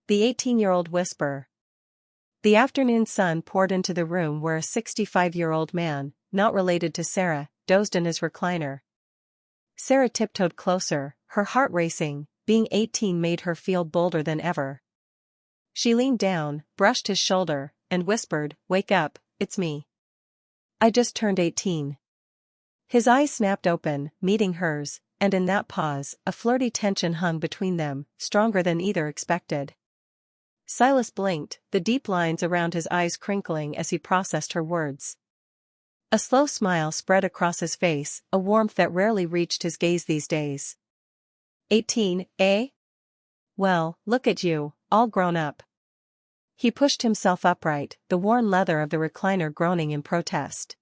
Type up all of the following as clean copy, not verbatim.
The 18-year-old whisper. The afternoon sun poured into the room where a 65-year-old man, not related to Sarah, dozed in his recliner. Sarah tiptoed closer, her heart racing. Being 18 made her feel bolder than ever. She leaned down, brushed his shoulder, and whispered, "Wake up, it's me. I just turned 18. His eyes snapped open, meeting hers, and in that pause, a flirty tension hung between them, stronger than either expected. Silas blinked, the deep lines around his eyes crinkling as he processed her words. A slow smile spread across his face, a warmth that rarely reached his gaze these days. 18, eh? Well, look at you, all grown up. He pushed himself upright, the worn leather of the recliner groaning in protest.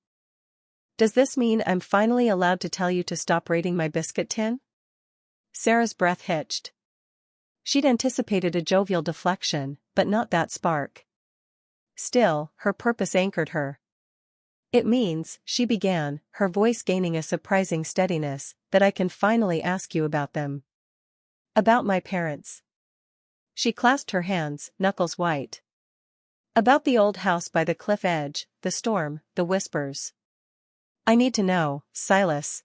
Does this mean I'm finally allowed to tell you to stop raiding my biscuit tin? Sarah's breath hitched. She'd anticipated a jovial deflection, but not that spark. Still, her purpose anchored her. It means, she began, her voice gaining a surprising steadiness, that I can finally ask you about them. About my parents. She clasped her hands, knuckles white. About the old house by the cliff edge, the storm, the whispers. I need to know, Silas.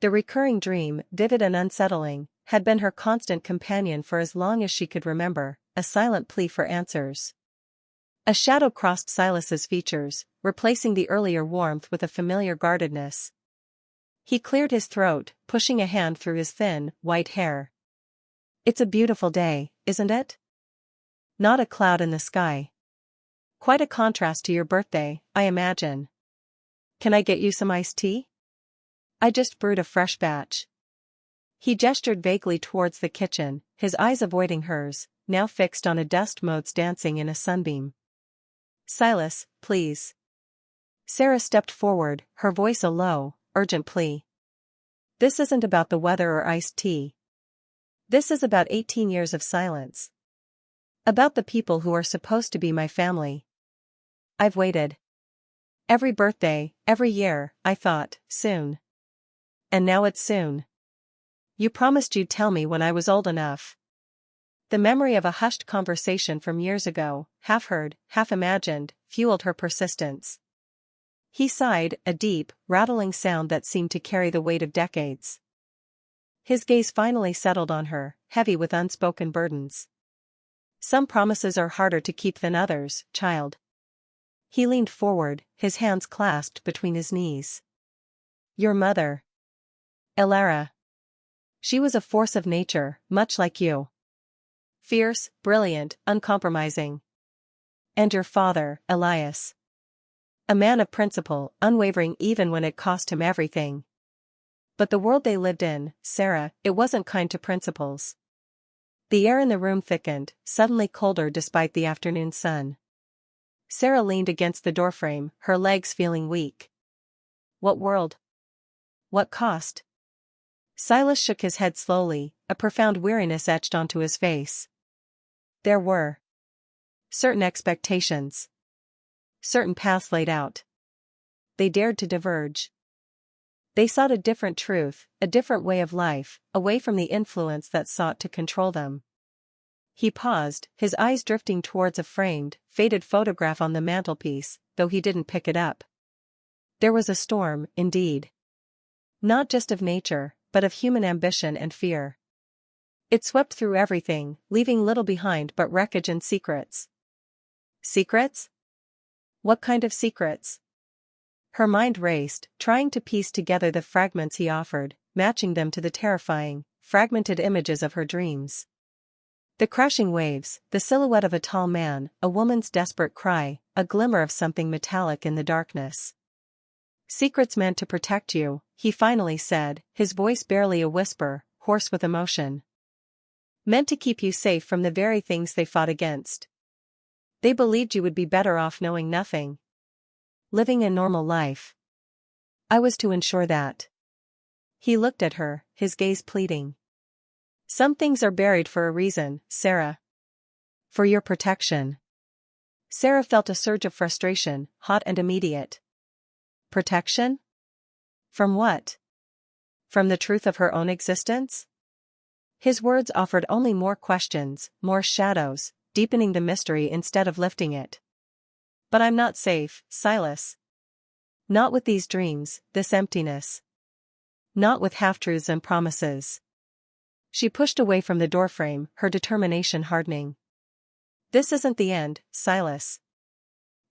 The recurring dream, vivid and unsettling, had been her constant companion for as long as she could remember, a silent plea for answers. A shadow crossed Silas's features, replacing the earlier warmth with a familiar guardedness. He cleared his throat, pushing a hand through his thin, white hair. It's a beautiful day, isn't it? Not a cloud in the sky. Quite a contrast to your birthday, I imagine. Can I get you some iced tea? I just brewed a fresh batch. He gestured vaguely towards the kitchen, his eyes avoiding hers, now fixed on a dust motes dancing in a sunbeam. Silas, please. Sarah stepped forward, her voice a low, urgent plea. This isn't about the weather or iced tea. This is about 18 years of silence. About the people who are supposed to be my family. I've waited. Every birthday, every year, I thought, soon. And now it's soon. You promised you'd tell me when I was old enough. The memory of a hushed conversation from years ago, half heard, half imagined, fueled her persistence. He sighed, a deep, rattling sound that seemed to carry the weight of decades. His gaze finally settled on her, heavy with unspoken burdens. Some promises are harder to keep than others, child. He leaned forward, his hands clasped between his knees. Your mother. Elara. She was a force of nature, much like you. Fierce, brilliant, uncompromising. And your father, Elias. A man of principle, unwavering even when it cost him everything. But the world they lived in, Sarah, it wasn't kind to principles. The air in the room thickened, suddenly colder despite the afternoon sun. Sarah leaned against the doorframe, her legs feeling weak. What world? What cost? Silas shook his head slowly, a profound weariness etched onto his face. There were certain expectations. Certain paths laid out. They dared to diverge. They sought a different truth, a different way of life, away from the influence that sought to control them. He paused, his eyes drifting towards a framed, faded photograph on the mantelpiece, though he didn't pick it up. There was a storm, indeed. Not just of nature, but of human ambition and fear. It swept through everything, leaving little behind but wreckage and secrets. Secrets? What kind of secrets? Her mind raced, trying to piece together the fragments he offered, matching them to the terrifying, fragmented images of her dreams. The crashing waves, the silhouette of a tall man, a woman's desperate cry, a glimmer of something metallic in the darkness. Secrets meant to protect you, he finally said, his voice barely a whisper, hoarse with emotion. Meant to keep you safe from the very things they fought against. They believed you would be better off knowing nothing. Living a normal life. I was to ensure that. He looked at her, his gaze pleading. Some things are buried for a reason, Sarah. For your protection. Sarah felt a surge of frustration, hot and immediate. Protection? From what? From the truth of her own existence? His words offered only more questions, more shadows, deepening the mystery instead of lifting it. But I'm not safe, Silas. Not with these dreams, this emptiness. Not with half-truths and promises. She pushed away from the doorframe, her determination hardening. This isn't the end, Silas.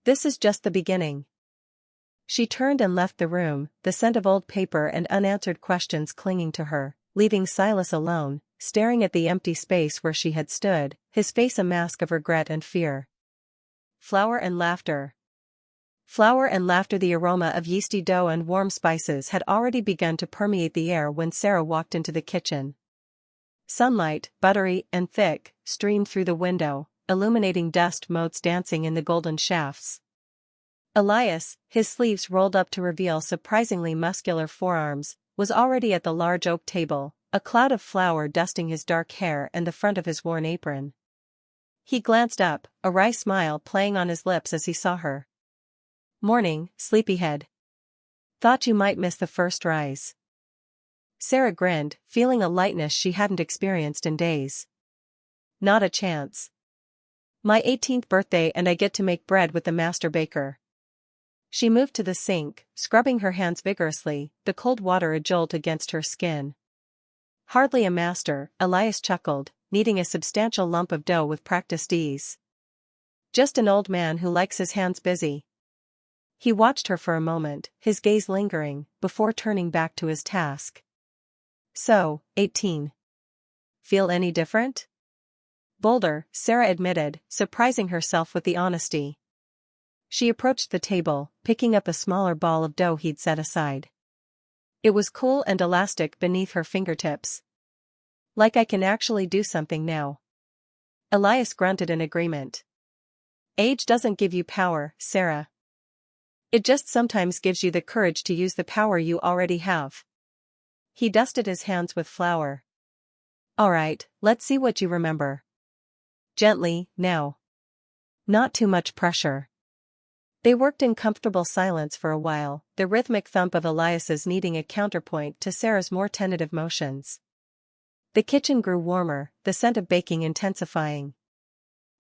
This is just the beginning. She turned and left the room, the scent of old paper and unanswered questions clinging to her, leaving Silas alone, staring at the empty space where she had stood, his face a mask of regret and fear. Flour and laughter. Flour and laughter. The aroma of yeasty dough and warm spices had already begun to permeate the air when Sarah walked into the kitchen. Sunlight, buttery and thick, streamed through the window, illuminating dust motes dancing in the golden shafts. Elias, his sleeves rolled up to reveal surprisingly muscular forearms, was already at the large oak table, a cloud of flour dusting his dark hair and the front of his worn apron. He glanced up, a wry smile playing on his lips as he saw her. "Morning, sleepyhead. Thought you might miss the first rise." Sarah grinned, feeling a lightness she hadn't experienced in days. "Not a chance. My 18th birthday and I get to make bread with the master baker." She moved to the sink, scrubbing her hands vigorously, the cold water a jolt against her skin. "Hardly a master," Elias chuckled, kneading a substantial lump of dough with practiced ease. "Just an old man who likes his hands busy." He watched her for a moment, his gaze lingering, before turning back to his task. "So, 18. Feel any different?" "Bolder," Sarah admitted, surprising herself with the honesty. She approached the table, picking up a smaller ball of dough he'd set aside. It was cool and elastic beneath her fingertips. "Like I can actually do something now." Elias grunted in agreement. "Age doesn't give you power, Sarah. It just sometimes gives you the courage to use the power you already have." He dusted his hands with flour. "All right, let's see what you remember. Gently, now. Not too much pressure." They worked in comfortable silence for a while, the rhythmic thump of Elias's needing a counterpoint to Sarah's more tentative motions. The kitchen grew warmer, the scent of baking intensifying.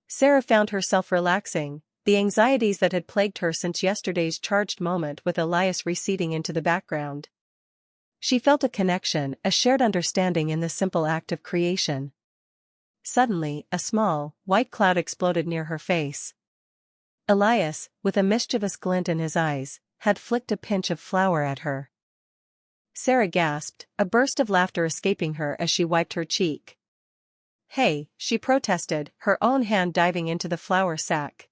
Sarah found herself relaxing, the anxieties that had plagued her since yesterday's charged moment with Elias receding into the background. She felt a connection, a shared understanding in the simple act of creation. Suddenly, a small, white cloud exploded near her face. Elias, with a mischievous glint in his eyes, had flicked a pinch of flour at her. Sarah gasped, a burst of laughter escaping her as she wiped her cheek. "Hey," she protested, her own hand diving into the flour sack.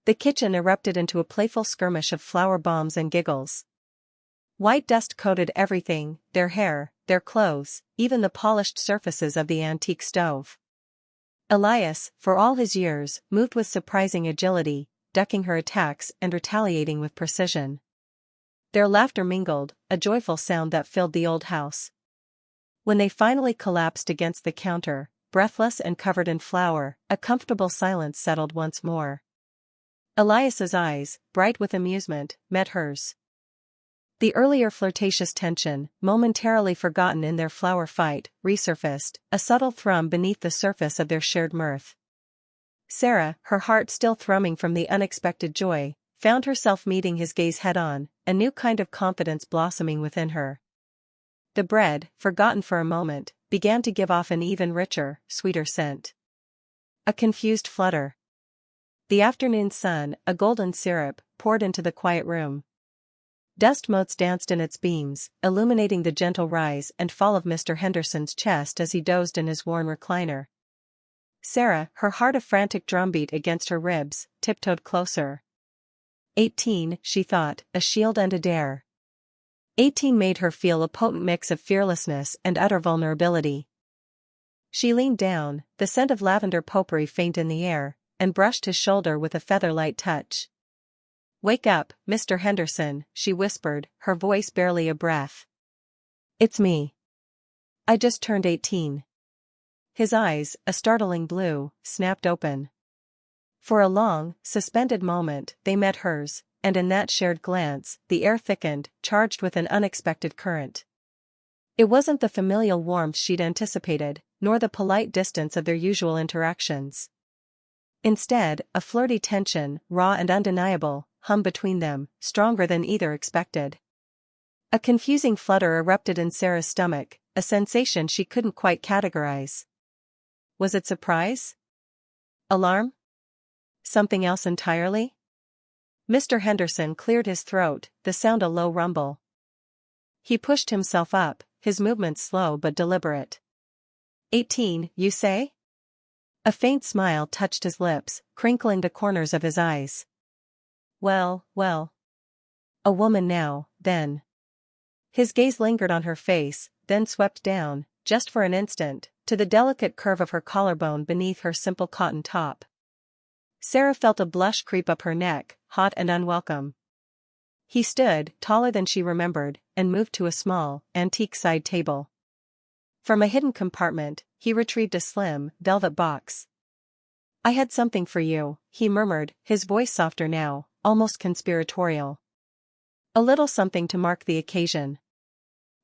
The kitchen erupted into a playful skirmish of flour bombs and giggles. White dust coated everything, their hair, their clothes, even the polished surfaces of the antique stove. Elias, for all his years, moved with surprising agility, ducking her attacks and retaliating with precision. Their laughter mingled, a joyful sound that filled the old house. When they finally collapsed against the counter, breathless and covered in flour, a comfortable silence settled once more. Elias's eyes, bright with amusement, met hers. The earlier flirtatious tension, momentarily forgotten in their flour fight, resurfaced, a subtle thrum beneath the surface of their shared mirth. Sarah, her heart still thrumming from the unexpected joy, found herself meeting his gaze head-on, a new kind of confidence blossoming within her. The bread, forgotten for a moment, began to give off an even richer, sweeter scent. A confused flutter. The afternoon sun, a golden syrup, poured into the quiet room. Dust motes danced in its beams, illuminating the gentle rise and fall of Mr. Henderson's chest as he dozed in his worn recliner. Sarah, her heart a frantic drumbeat against her ribs, tiptoed closer. 18, she thought, a shield and a dare. 18 made her feel a potent mix of fearlessness and utter vulnerability. She leaned down, the scent of lavender potpourri faint in the air, and brushed his shoulder with a feather-light touch. "Wake up, Mr. Henderson," she whispered, her voice barely a breath. "It's me. I just turned 18. His eyes, a startling blue, snapped open. For a long, suspended moment, they met hers, and in that shared glance, the air thickened, charged with an unexpected current. It wasn't the familial warmth she'd anticipated, nor the polite distance of their usual interactions. Instead, a flirty tension, raw and undeniable, hummed between them, stronger than either expected. A confusing flutter erupted in Sarah's stomach, a sensation she couldn't quite categorize. Was it surprise? Alarm? Something else entirely? Mr. Henderson cleared his throat, the sound a low rumble. He pushed himself up, his movements slow but deliberate. 18, you say? A faint smile touched his lips, crinkling the corners of his eyes. Well. A woman now, then. His gaze lingered on her face, then swept down, just for an instant, to the delicate curve of her collarbone beneath her simple cotton top. Sarah felt a blush creep up her neck, hot and unwelcome. He stood, taller than she remembered, and moved to a small, antique side table. From a hidden compartment, he retrieved a slim, velvet box. I had something for you, he murmured, his voice softer now, almost conspiratorial. A little something to mark the occasion.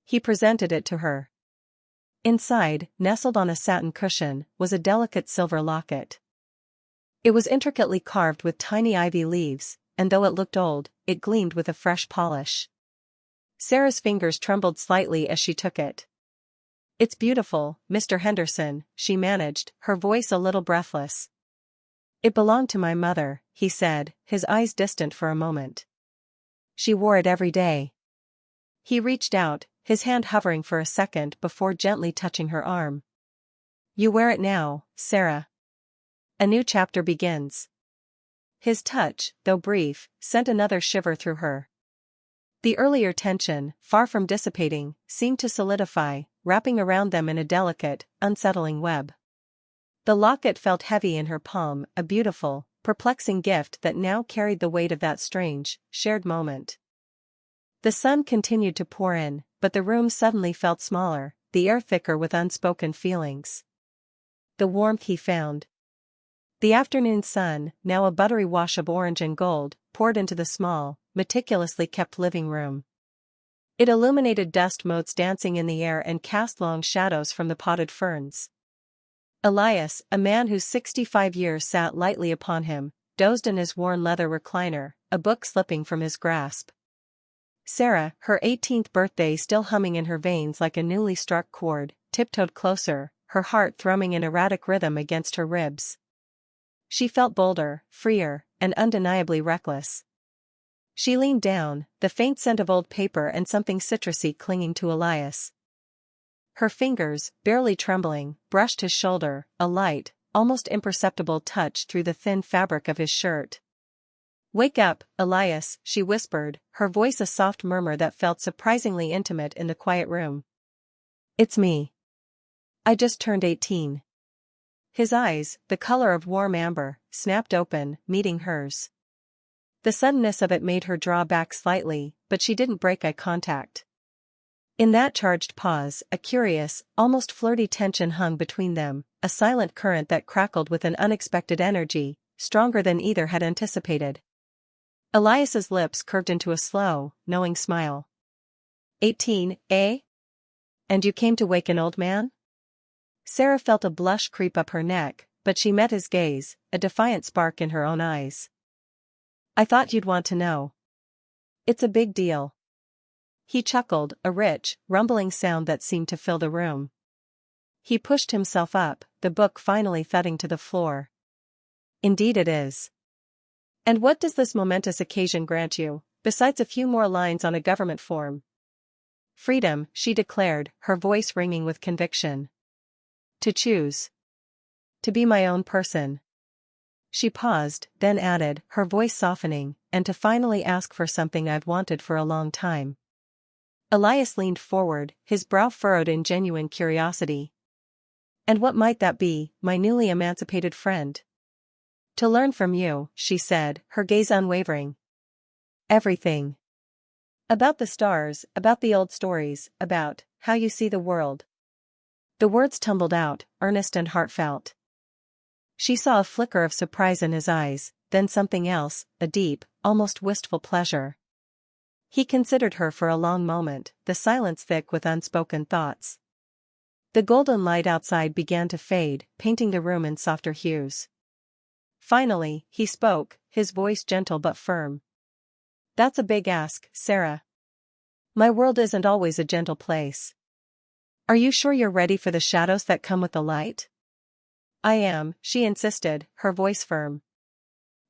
He presented it to her. Inside, nestled on a satin cushion, was a delicate silver locket. It was intricately carved with tiny ivy leaves, and though it looked old, it gleamed with a fresh polish. Sarah's fingers trembled slightly as she took it. It's beautiful, Mr. Henderson, she managed, her voice a little breathless. It belonged to my mother, he said, his eyes distant for a moment. She wore it every day. He reached out, his hand hovering for a second before gently touching her arm. You wear it now, Sarah. A new chapter begins. His touch, though brief, sent another shiver through her. The earlier tension, far from dissipating, seemed to solidify, wrapping around them in a delicate, unsettling web. The locket felt heavy in her palm, a beautiful, perplexing gift that now carried the weight of that strange, shared moment. The sun continued to pour in, but the room suddenly felt smaller, the air thicker with unspoken feelings. The warmth he found. The afternoon sun, now a buttery wash of orange and gold, poured into the small, meticulously kept living room. It illuminated dust motes dancing in the air and cast long shadows from the potted ferns. Elias, a man whose 65 years sat lightly upon him, dozed in his worn leather recliner, a book slipping from his grasp. Sarah, her 18th birthday still humming in her veins like a newly struck chord, tiptoed closer, her heart thrumming in erratic rhythm against her ribs. She felt bolder, freer, and undeniably reckless. She leaned down, the faint scent of old paper and something citrusy clinging to Elias. Her fingers, barely trembling, brushed his shoulder, a light, almost imperceptible touch through the thin fabric of his shirt. Wake up, Elias, she whispered, her voice a soft murmur that felt surprisingly intimate in the quiet room. It's me. I just turned 18. His eyes, the color of warm amber, snapped open, meeting hers. The suddenness of it made her draw back slightly, but she didn't break eye contact. In that charged pause, a curious, almost flirty tension hung between them, a silent current that crackled with an unexpected energy, stronger than either had anticipated. Elias's lips curved into a slow, knowing smile. 18, eh? And you came to wake an old man? Sarah felt a blush creep up her neck, but she met his gaze, a defiant spark in her own eyes. I thought you'd want to know. It's a big deal. He chuckled, a rich, rumbling sound that seemed to fill the room. He pushed himself up, the book finally thudding to the floor. Indeed it is. And what does this momentous occasion grant you, besides a few more lines on a government form? Freedom, she declared, her voice ringing with conviction. To choose. To be my own person. She paused, then added, her voice softening, and to finally ask for something I've wanted for a long time. Elias leaned forward, his brow furrowed in genuine curiosity. And what might that be, my newly emancipated friend? To learn from you, she said, her gaze unwavering. Everything. About the stars, about the old stories, about how you see the world. The words tumbled out, earnest and heartfelt. She saw a flicker of surprise in his eyes, then something else, a deep, almost wistful pleasure. He considered her for a long moment, the silence thick with unspoken thoughts. The golden light outside began to fade, painting the room in softer hues. Finally, he spoke, his voice gentle but firm. "That's a big ask, Sarah. My world isn't always a gentle place. Are you sure you're ready for the shadows that come with the light?" "I am," she insisted, her voice firm.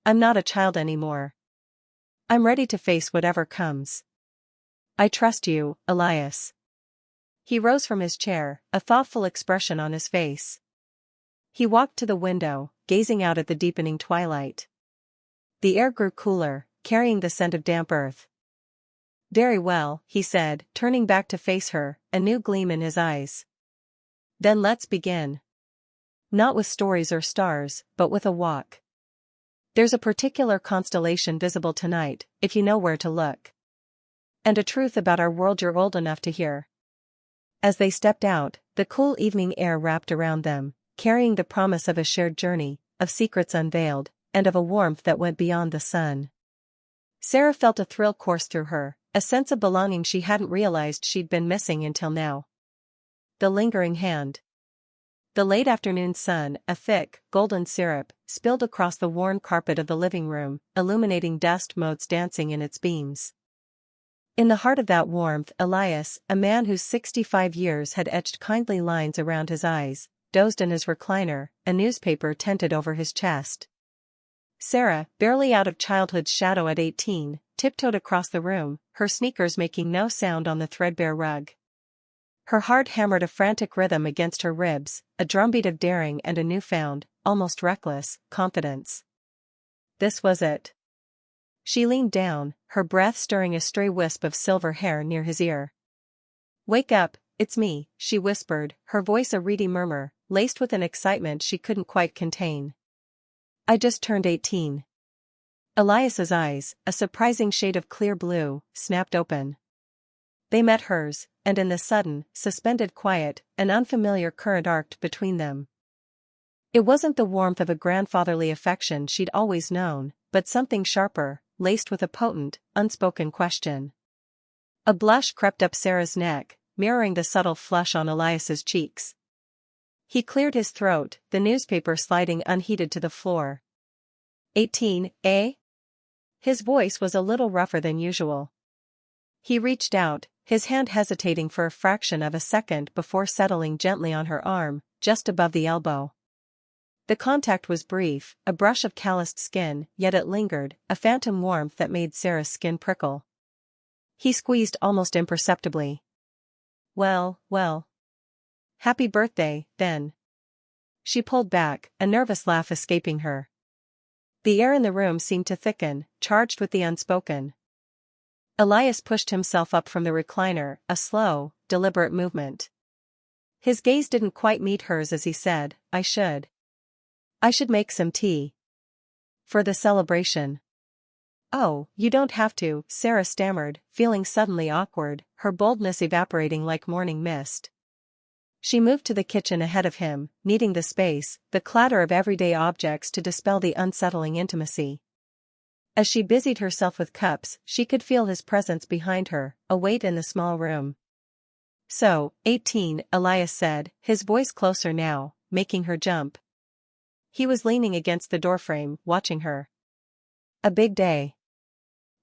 "I'm not a child anymore. I'm ready to face whatever comes. I trust you, Elias." He rose from his chair, a thoughtful expression on his face. He walked to the window, gazing out at the deepening twilight. The air grew cooler, carrying the scent of damp earth. "Very well," he said, turning back to face her, a new gleam in his eyes. "Then let's begin. Not with stories or stars, but with a walk. There's a particular constellation visible tonight, if you know where to look. And a truth about our world you're old enough to hear." As they stepped out, the cool evening air wrapped around them, carrying the promise of a shared journey, of secrets unveiled, and of a warmth that went beyond the sun. Sarah felt a thrill course through her, a sense of belonging she hadn't realized she'd been missing until now. The lingering hand. The late afternoon sun, a thick, golden syrup, spilled across the worn carpet of the living room, illuminating dust motes dancing in its beams. In the heart of that warmth, Elias, a man whose 65 years had etched kindly lines around his eyes, dozed in his recliner, a newspaper tented over his chest. Sarah, barely out of childhood's shadow at 18, tiptoed across the room, her sneakers making no sound on the threadbare rug. Her heart hammered a frantic rhythm against her ribs, a drumbeat of daring and a newfound, almost reckless, confidence. This was it. She leaned down, her breath stirring a stray wisp of silver hair near his ear. "Wake up, it's me," she whispered, her voice a reedy murmur, laced with an excitement she couldn't quite contain. "I just turned 18. Elias's eyes, a surprising shade of clear blue, snapped open. They met hers, and in the sudden, suspended quiet, an unfamiliar current arced between them. It wasn't the warmth of a grandfatherly affection she'd always known, but something sharper, laced with a potent, unspoken question. A blush crept up Sarah's neck, mirroring the subtle flush on Elias's cheeks. He cleared his throat, the newspaper sliding unheeded to the floor. 18, eh? His voice was a little rougher than usual. He reached out, his hand hesitating for a fraction of a second before settling gently on her arm, just above the elbow. The contact was brief, a brush of calloused skin, yet it lingered, a phantom warmth that made Sarah's skin prickle. He squeezed almost imperceptibly. Well. Happy birthday, then." She pulled back, a nervous laugh escaping her. The air in the room seemed to thicken, charged with the unspoken. Elias pushed himself up from the recliner, a slow, deliberate movement. His gaze didn't quite meet hers as he said, I should make some tea. For the celebration." "Oh, you don't have to," Sarah stammered, feeling suddenly awkward, her boldness evaporating like morning mist. She moved to the kitchen ahead of him, needing the space, the clatter of everyday objects to dispel the unsettling intimacy. As she busied herself with cups, she could feel his presence behind her, a weight in the small room. "So, 18, Elias said, his voice closer now, making her jump. He was leaning against the doorframe, watching her. "A big day.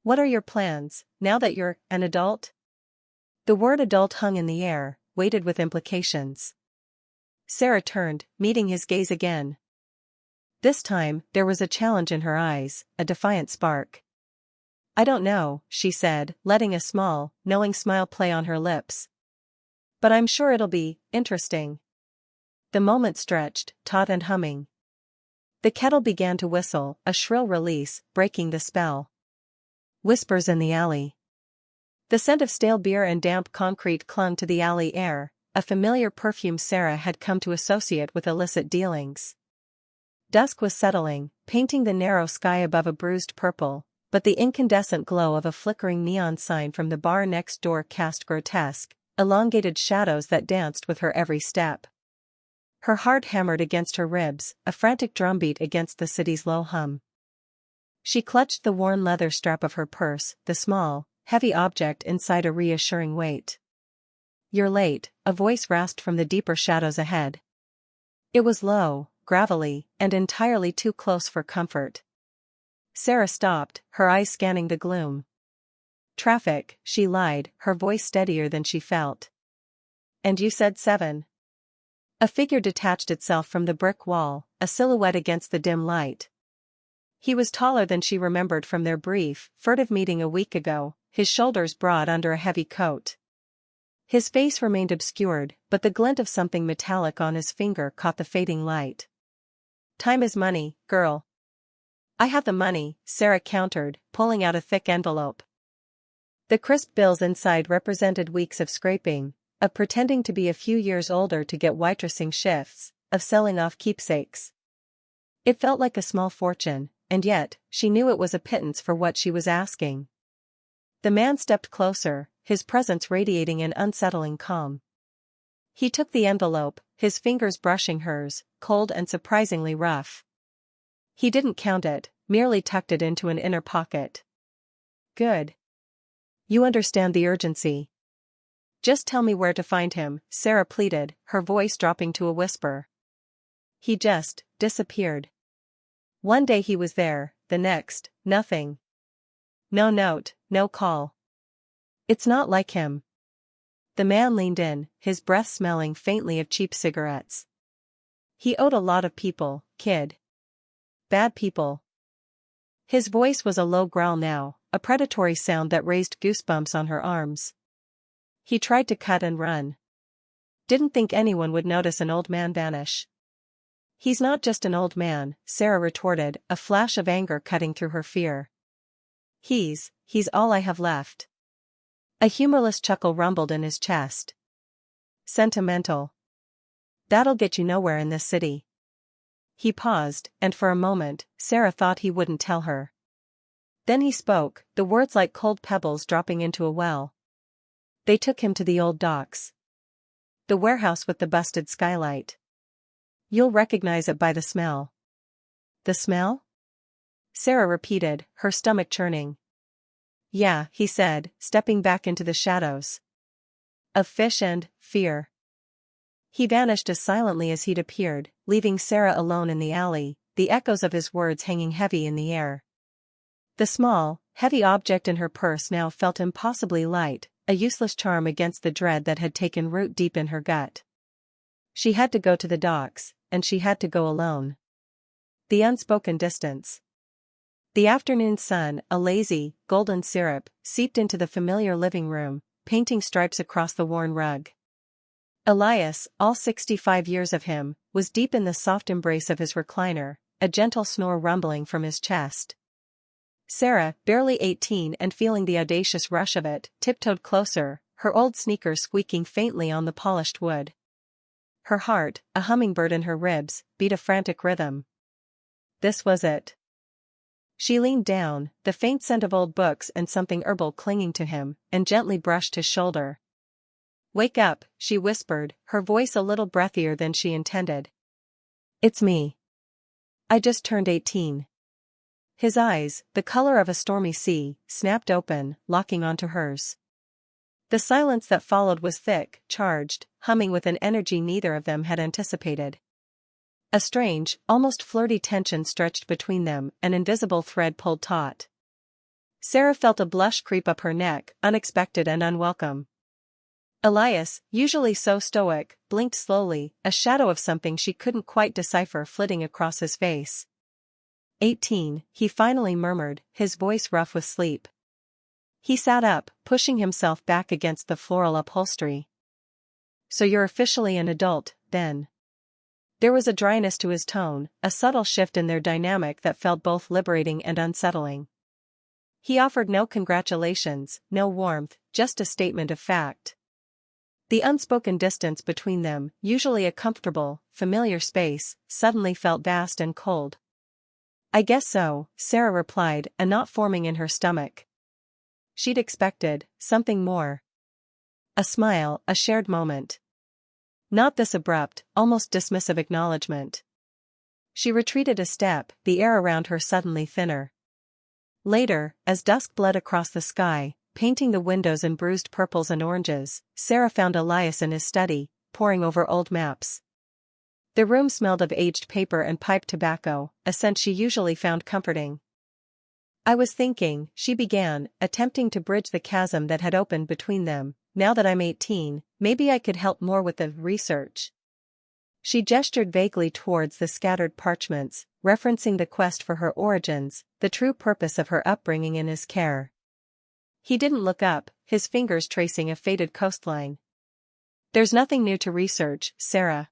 What are your plans, now that you're an adult?" The word adult hung in the air, weighted with implications. Sarah turned, meeting his gaze again. This time, there was a challenge in her eyes, a defiant spark. "I don't know," she said, letting a small, knowing smile play on her lips. "But I'm sure it'll be interesting." The moment stretched, taut and humming. The kettle began to whistle, a shrill release, breaking the spell. Whispers in the alley. The scent of stale beer and damp concrete clung to the alley air, a familiar perfume Sarah had come to associate with illicit dealings. Dusk was settling, painting the narrow sky above a bruised purple, but the incandescent glow of a flickering neon sign from the bar next door cast grotesque, elongated shadows that danced with her every step. Her heart hammered against her ribs, a frantic drumbeat against the city's low hum. She clutched the worn leather strap of her purse, the small, heavy object inside a reassuring weight. "You're late," a voice rasped from the deeper shadows ahead. It was low, gravelly, and entirely too close for comfort. Sarah stopped, her eyes scanning the gloom. "Traffic," she lied, her voice steadier than she felt. "And you said 7. A figure detached itself from the brick wall, a silhouette against the dim light. He was taller than she remembered from their brief, furtive meeting a week ago, his shoulders broad under a heavy coat. His face remained obscured, but the glint of something metallic on his finger caught the fading light. "Time is money, girl." "I have the money," Sarah countered, pulling out a thick envelope. The crisp bills inside represented weeks of scraping, of pretending to be a few years older to get waitressing shifts, of selling off keepsakes. It felt like a small fortune, and yet, she knew it was a pittance for what she was asking. The man stepped closer, his presence radiating an unsettling calm. He took the envelope, his fingers brushing hers, cold and surprisingly rough. He didn't count it, merely tucked it into an inner pocket. "Good. You understand the urgency. Just tell me where to find him," Sarah pleaded, her voice dropping to a whisper. "He just disappeared. One day he was there, the next, nothing. No note, no call. It's not like him." The man leaned in, his breath smelling faintly of cheap cigarettes. "He owed a lot of people, kid. Bad people." His voice was a low growl now, a predatory sound that raised goosebumps on her arms. "He tried to cut and run. Didn't think anyone would notice an old man vanish." "He's not just an old man," Sarah retorted, a flash of anger cutting through her fear. He's all I have left." A humorless chuckle rumbled in his chest. "Sentimental. That'll get you nowhere in this city." He paused, and for a moment, Sarah thought he wouldn't tell her. Then he spoke, the words like cold pebbles dropping into a well. "They took him to the old docks. The warehouse with the busted skylight. You'll recognize it by the smell." "The smell?" Sarah repeated, her stomach churning. "Yeah," he said, stepping back into the shadows. "Of fish and fear." He vanished as silently as he'd appeared, leaving Sarah alone in the alley, the echoes of his words hanging heavy in the air. The small, heavy object in her purse now felt impossibly light, a useless charm against the dread that had taken root deep in her gut. She had to go to the docks, and she had to go alone. The unspoken distance. The afternoon sun, a lazy, golden syrup, seeped into the familiar living room, painting stripes across the worn rug. Elias, all 65 years of him, was deep in the soft embrace of his recliner, a gentle snore rumbling from his chest. Sarah, barely 18 and feeling the audacious rush of it, tiptoed closer, her old sneakers squeaking faintly on the polished wood. Her heart, a hummingbird in her ribs, beat a frantic rhythm. This was it. She leaned down, the faint scent of old books and something herbal clinging to him, and gently brushed his shoulder. "Wake up," she whispered, her voice a little breathier than she intended. "It's me. I just turned 18. His eyes, the color of a stormy sea, snapped open, locking onto hers. The silence that followed was thick, charged, humming with an energy neither of them had anticipated. A strange, almost flirty tension stretched between them, an invisible thread pulled taut. Sarah felt a blush creep up her neck, unexpected and unwelcome. Elias, usually so stoic, blinked slowly, a shadow of something she couldn't quite decipher flitting across his face. 18, he finally murmured, his voice rough with sleep. He sat up, pushing himself back against the floral upholstery. "So you're officially an adult, then?" There was a dryness to his tone, a subtle shift in their dynamic that felt both liberating and unsettling. He offered no congratulations, no warmth, just a statement of fact. The unspoken distance between them, usually a comfortable, familiar space, suddenly felt vast and cold. "I guess so," Sarah replied, a knot forming in her stomach. She'd expected something more. A smile, a shared moment. Not this abrupt, almost dismissive acknowledgement. She retreated a step, the air around her suddenly thinner. Later, as dusk bled across the sky, painting the windows in bruised purples and oranges, Sarah found Elias in his study, poring over old maps. The room smelled of aged paper and pipe tobacco, a scent she usually found comforting. "I was thinking," she began, attempting to bridge the chasm that had opened between them, "now that I'm 18, maybe I could help more with the research." She gestured vaguely towards the scattered parchments, referencing the quest for her origins, the true purpose of her upbringing in his care. He didn't look up, his fingers tracing a faded coastline. "There's nothing new to research, Sarah.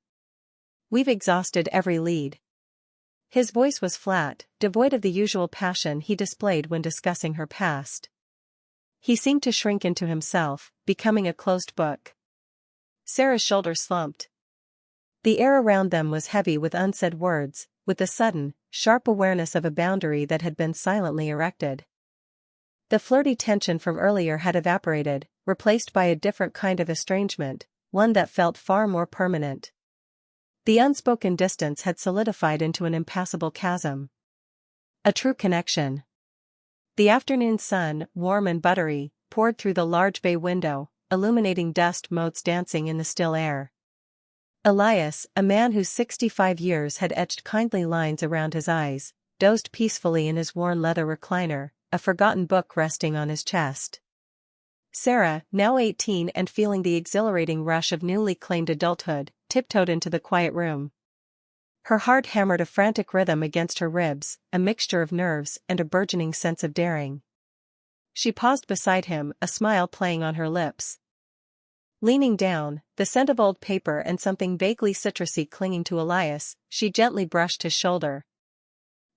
We've exhausted every lead." His voice was flat, devoid of the usual passion he displayed when discussing her past. He seemed to shrink into himself, becoming a closed book. Sarah's shoulders slumped. The air around them was heavy with unsaid words, with the sudden, sharp awareness of a boundary that had been silently erected. The flirty tension from earlier had evaporated, replaced by a different kind of estrangement, one that felt far more permanent. The unspoken distance had solidified into an impassable chasm. A true connection. The afternoon sun, warm and buttery, poured through the large bay window, illuminating dust motes dancing in the still air. Elias, a man whose 65 years had etched kindly lines around his eyes, dozed peacefully in his worn leather recliner, a forgotten book resting on his chest. Sarah, now 18 and feeling the exhilarating rush of newly claimed adulthood, tiptoed into the quiet room. Her heart hammered a frantic rhythm against her ribs, a mixture of nerves and a burgeoning sense of daring. She paused beside him, a smile playing on her lips. Leaning down, the scent of old paper and something vaguely citrusy clinging to Elias, she gently brushed his shoulder.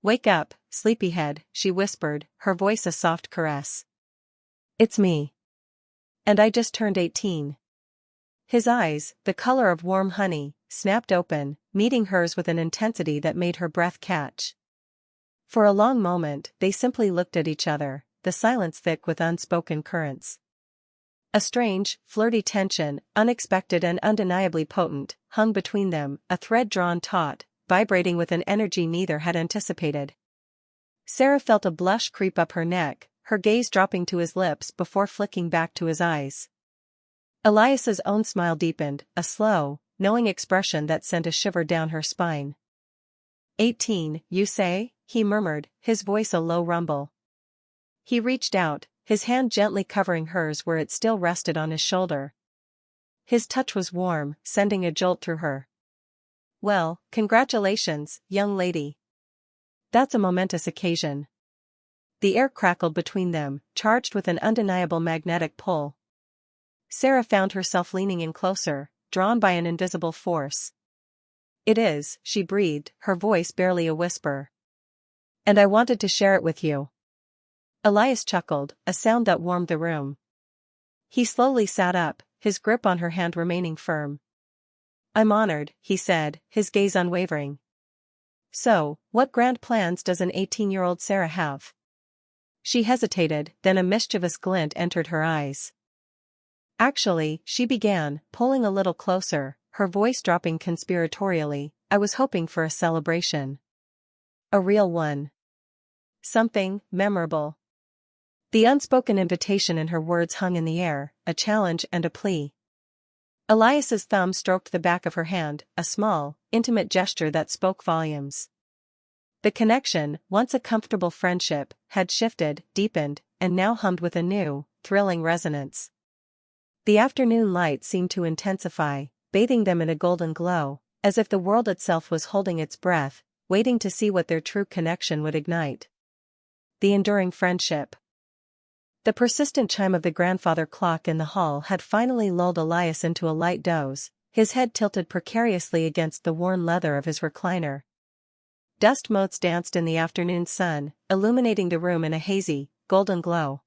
"Wake up, sleepyhead," she whispered, her voice a soft caress. "It's me. And I just turned 18. His eyes, the color of warm honey, snapped open, meeting hers with an intensity that made her breath catch. For a long moment, they simply looked at each other, the silence thick with unspoken currents. A strange, flirty tension, unexpected and undeniably potent, hung between them, a thread drawn taut, vibrating with an energy neither had anticipated. Sarah felt a blush creep up her neck, her gaze dropping to his lips before flicking back to his eyes. Elias's own smile deepened, a slow, knowing expression that sent a shiver down her spine. 18, you say? He murmured, his voice a low rumble. He reached out, his hand gently covering hers where it still rested on his shoulder. His touch was warm, sending a jolt through her. "Well, congratulations, young lady. That's a momentous occasion." The air crackled between them, charged with an undeniable magnetic pull. Sarah found herself leaning in closer, drawn by an invisible force. "It is," she breathed, her voice barely a whisper. "And I wanted to share it with you." Elias chuckled, a sound that warmed the room. He slowly sat up, his grip on her hand remaining firm. "I'm honored," he said, his gaze unwavering. "So, what grand plans does an 18-year-old Sarah have?" She hesitated, then a mischievous glint entered her eyes. "Actually," she began, pulling a little closer, her voice dropping conspiratorially, "I was hoping for a celebration. A real one. Something memorable." The unspoken invitation in her words hung in the air, a challenge and a plea. Elias's thumb stroked the back of her hand, a small, intimate gesture that spoke volumes. The connection, once a comfortable friendship, had shifted, deepened, and now hummed with a new, thrilling resonance. The afternoon light seemed to intensify, bathing them in a golden glow, as if the world itself was holding its breath, waiting to see what their true connection would ignite. The enduring friendship. The persistent chime of the grandfather clock in the hall had finally lulled Elias into a light doze, his head tilted precariously against the worn leather of his recliner. Dust motes danced in the afternoon sun, illuminating the room in a hazy, golden glow.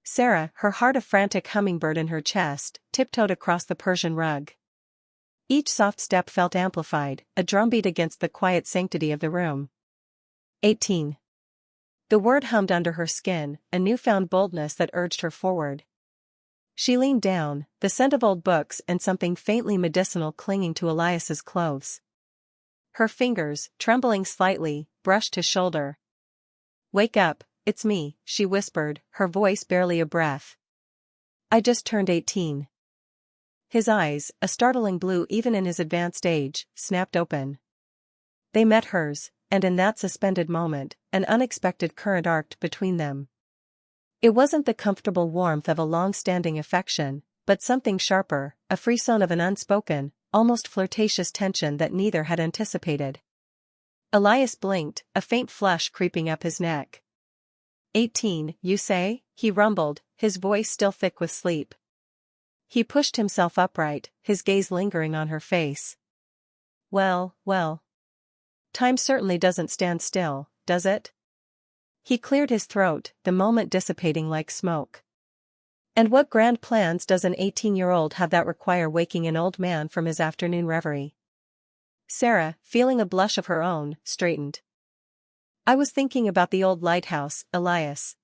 Sarah, her heart a frantic hummingbird in her chest, tiptoed across the Persian rug. Each soft step felt amplified, a drumbeat against the quiet sanctity of the room. 18. The word hummed under her skin, a newfound boldness that urged her forward. She leaned down, the scent of old books and something faintly medicinal clinging to Elias's clothes. Her fingers, trembling slightly, brushed his shoulder. "Wake up, it's me, she whispered, her voice barely a breath. I just turned 18. His eyes, a startling blue even in his advanced age, snapped open. They met hers, and in that suspended moment, an unexpected current arced between them. It wasn't the comfortable warmth of a long-standing affection, but something sharper, a frisson of an unspoken, almost flirtatious tension that neither had anticipated. Elias blinked, a faint flush creeping up his neck. 18, you say? He rumbled, his voice still thick with sleep. He pushed himself upright, his gaze lingering on her face. Well. Time certainly doesn't stand still, does it? He cleared his throat, the moment dissipating like smoke. And what grand plans does an 18-year-old have that require waking an old man from his afternoon reverie? Sarah, feeling a blush of her own, straightened. I was thinking about the old lighthouse, Elias.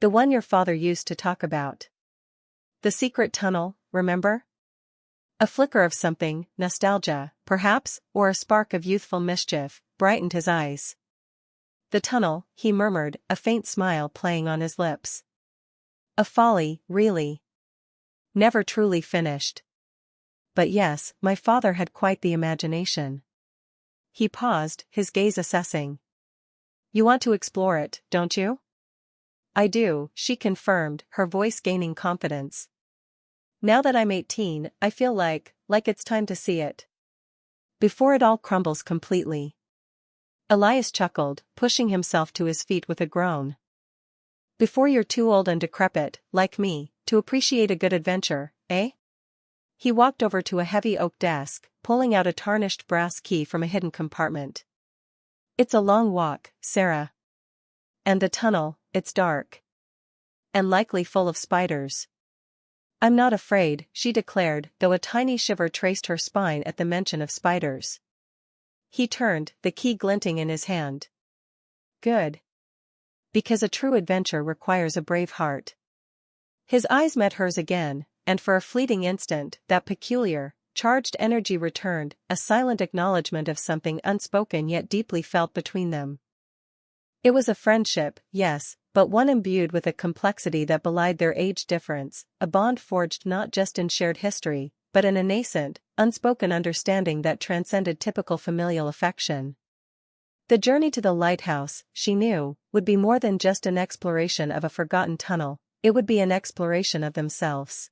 The one your father used to talk about. The secret tunnel, remember? A flicker of something, nostalgia, perhaps, or a spark of youthful mischief, brightened his eyes. The tunnel, he murmured, a faint smile playing on his lips. A folly, really. Never truly finished. But yes, my father had quite the imagination. He paused, his gaze assessing. You want to explore it, don't you? I do, she confirmed, her voice gaining confidence. Now that I'm 18, I feel like it's time to see it. Before it all crumbles completely. Elias chuckled, pushing himself to his feet with a groan. Before you're too old and decrepit, like me, to appreciate a good adventure, eh? He walked over to a heavy oak desk, pulling out a tarnished brass key from a hidden compartment. It's a long walk, Sarah. And the tunnel, it's dark. And likely full of spiders. I'm not afraid, she declared, though a tiny shiver traced her spine at the mention of spiders. He turned, the key glinting in his hand. Good. Because a true adventure requires a brave heart. His eyes met hers again, and for a fleeting instant, that peculiar, charged energy returned, a silent acknowledgement of something unspoken yet deeply felt between them. It was a friendship, yes, but one imbued with a complexity that belied their age difference, a bond forged not just in shared history, but in a nascent, unspoken understanding that transcended typical familial affection. The journey to the lighthouse, she knew, would be more than just an exploration of a forgotten tunnel, it would be an exploration of themselves.